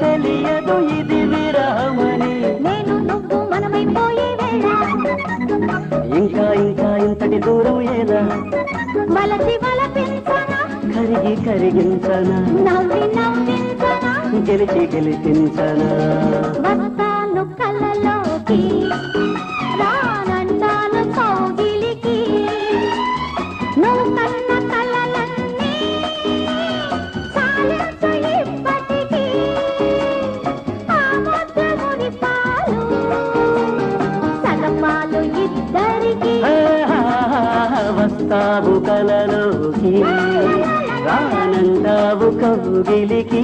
తెలియదు ఇది విరహమని. నేను నువ్వు మనమైపోయే వేళ ఇంకా ఇంకా ఇంతటి దూరం ఏదా, వలసి వలపించనా, కరిగి కరిగించనా, నవ్వి నవ్వించనా, గెలిచి గెలిపించనా. వస్తాను కలలోకి, రానంటాను కౌగిలికి, నువ్వు కన్న కలలన్నీ సాలించు ఇప్పటికీ. ఆ ముద్దు మురిపాలు సగపాలు ఇద్దరికి. వస్తావు కలలోకి, రానంటావు కౌగిలికి.